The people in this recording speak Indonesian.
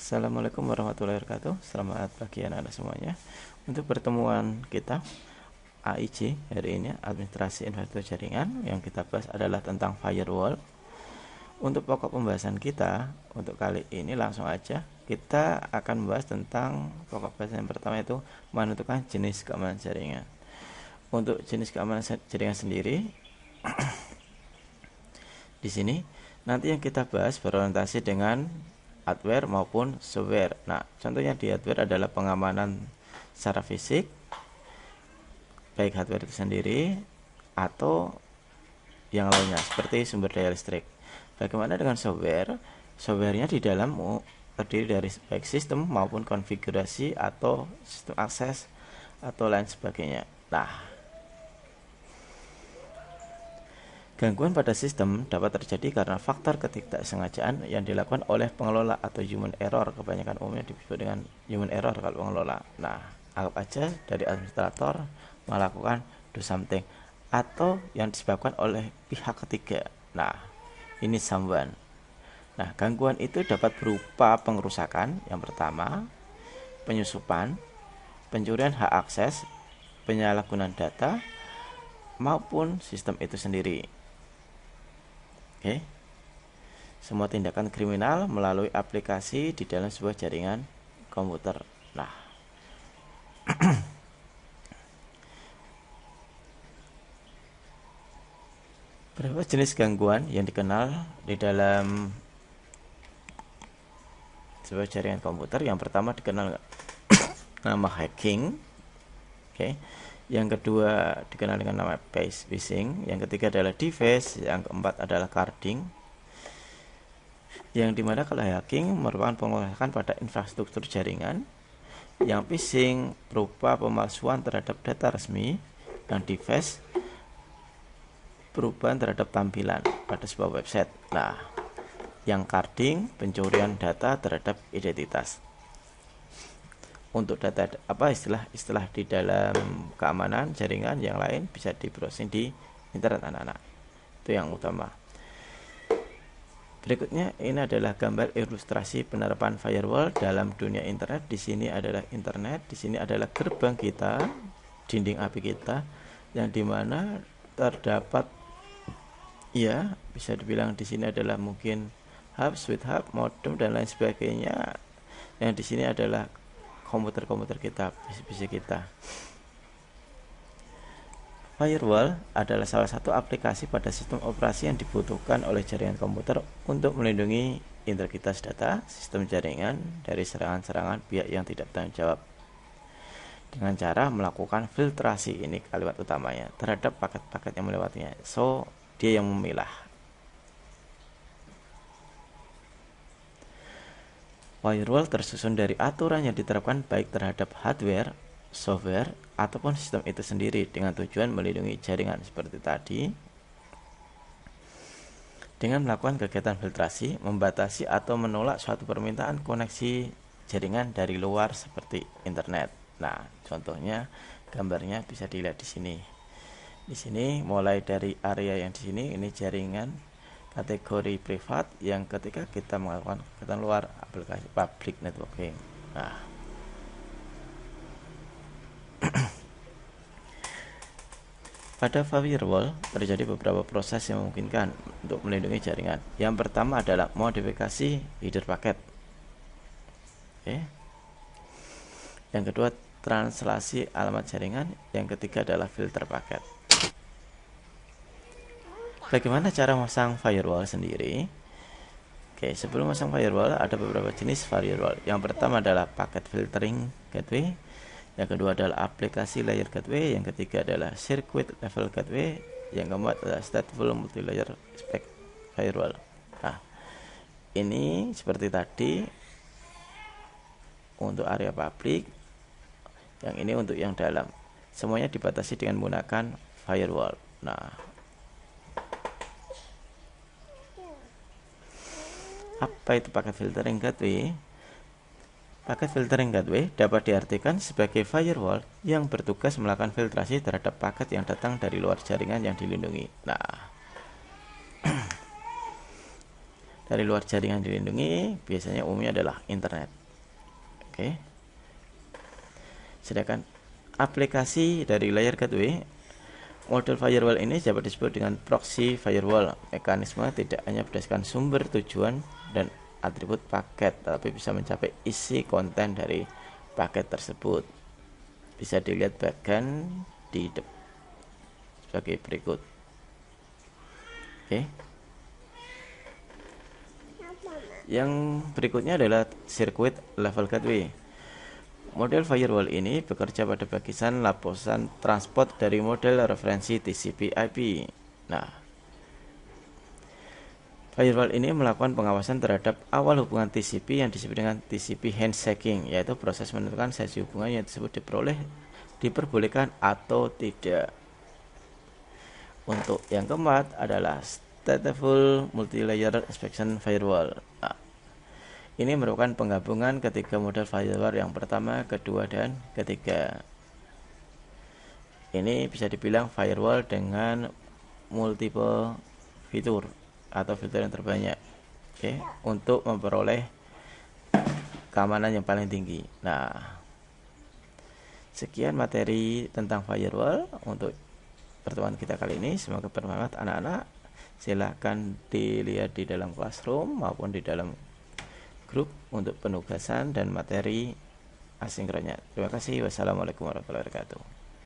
Assalamualaikum warahmatullahi wabarakatuh. Selamat pagi anak-anak semuanya. Untuk pertemuan kita AIJ hari ini, Administrasi Infrastruktur Jaringan, yang kita bahas adalah tentang firewall. Untuk pokok pembahasan kita untuk kali ini langsung aja kita akan membahas tentang pokok pembahasan yang pertama, yaitu menentukan jenis keamanan jaringan. Untuk jenis keamanan jaringan sendiri di sini nanti yang kita bahas berorientasi dengan hardware maupun software. Nah, contohnya di hardware adalah pengamanan secara fisik, baik hardware itu sendiri atau yang lainnya seperti sumber daya listrik. Bagaimana dengan software? Softwarenya di dalam terdiri dari baik sistem maupun konfigurasi atau sistem akses atau lain sebagainya. Nah, gangguan pada sistem dapat terjadi karena faktor ketidaksengajaan yang dilakukan oleh pengelola atau human error. Kebanyakan umumnya disebut dengan human error kalau pengelola. Nah, anggap aja dari administrator melakukan do something atau yang disebabkan oleh pihak ketiga. Nah, ini someone. Nah, gangguan itu dapat berupa pengerusakan, yang pertama, penyusupan, pencurian hak akses, penyalahgunaan data, maupun sistem itu sendiri. Oke. Semua tindakan kriminal melalui aplikasi di dalam sebuah jaringan komputer. Nah, beberapa jenis gangguan yang dikenal di dalam sebuah jaringan komputer. Yang pertama dikenal nama hacking. Oke. Yang kedua dikenal dengan nama phishing. Yang ketiga adalah device. Yang keempat adalah carding. Yang dimana kalau hacking merupakan pengerusakan pada infrastruktur jaringan. Yang phishing berupa pemalsuan terhadap data resmi. Yang device perubahan terhadap tampilan pada sebuah website. Nah, yang carding pencurian data terhadap identitas. Untuk data istilah di dalam keamanan jaringan yang lain bisa di browsing di internet anak-anak. Itu yang utama. Berikutnya ini adalah gambar ilustrasi penerapan firewall dalam dunia internet. Di sini adalah internet, di sini adalah gerbang kita, dinding API kita, yang dimana terdapat ya bisa dibilang di sini adalah mungkin hub, switch hub, modem dan lain sebagainya. Yang di sini adalah komputer-komputer kita, PC kita. Firewall adalah salah satu aplikasi pada sistem operasi yang dibutuhkan oleh jaringan komputer untuk melindungi integritas data sistem jaringan dari serangan-serangan pihak yang tidak bertanggung jawab. Dengan cara melakukan filtrasi, ini kalimat utamanya, terhadap paket-paket yang melewatinya. So, dia yang memilah. Firewall tersusun dari aturan yang diterapkan baik terhadap hardware, software, ataupun sistem itu sendiri dengan tujuan melindungi jaringan seperti tadi. Dengan melakukan kegiatan filtrasi, membatasi atau menolak suatu permintaan koneksi jaringan dari luar seperti internet. Nah, contohnya gambarnya bisa dilihat di sini. Di sini mulai dari area yang di sini, ini jaringan kategori privat yang ketika kita melakukan kegiatan luar aplikasi public networking. Nah, pada firewall terjadi beberapa proses yang memungkinkan untuk melindungi jaringan. Yang pertama adalah modifikasi header paket. Oke. Yang kedua translasi alamat jaringan. Yang ketiga adalah filter paket. Bagaimana cara memasang firewall sendiri? Oke, sebelum memasang firewall ada beberapa jenis firewall. Yang pertama adalah packet filtering gateway. Yang kedua adalah aplikasi layer gateway. Yang ketiga adalah circuit level gateway. Yang keempat adalah stateful multilayer spec firewall. Nah, ini seperti tadi untuk area publik. Yang ini untuk yang dalam. Semuanya dibatasi dengan menggunakan firewall. Nah, apa itu paket filtering gateway? Paket filtering gateway dapat diartikan sebagai firewall yang bertugas melakukan filtrasi terhadap paket yang datang dari luar jaringan yang dilindungi. Nah, dari luar jaringan dilindungi biasanya umumnya adalah internet. Oke. Sedangkan aplikasi dari layer gateway, model firewall ini dapat disebut dengan proxy firewall. Mekanisme tidak hanya berdasarkan sumber tujuan dan atribut paket, tapi bisa mencapai isi konten dari paket tersebut. Bisa dilihat bagian di sebagai berikut. Oke. Yang berikutnya adalah circuit level gateway. Model firewall ini bekerja pada bagian lapisan transport dari model referensi TCP/IP. Nah, firewall ini melakukan pengawasan terhadap awal hubungan TCP yang disebut dengan TCP handshaking, yaitu proses menentukan sesi hubungan yang tersebut diperbolehkan atau tidak. Untuk yang keempat adalah stateful multilayer inspection firewall. Nah, ini merupakan penggabungan ketiga model firewall yang pertama, kedua, dan ketiga. Ini bisa dibilang firewall dengan multiple fitur atau fitur yang terbanyak, oke, untuk memperoleh keamanan yang paling tinggi. Nah, sekian materi tentang firewall untuk pertemuan kita kali ini. Semoga bermanfaat anak-anak. Silahkan dilihat di dalam classroom maupun di dalam grup untuk penugasan dan materi asinkronnya. Terima kasih. Wassalamualaikum warahmatullahi wabarakatuh.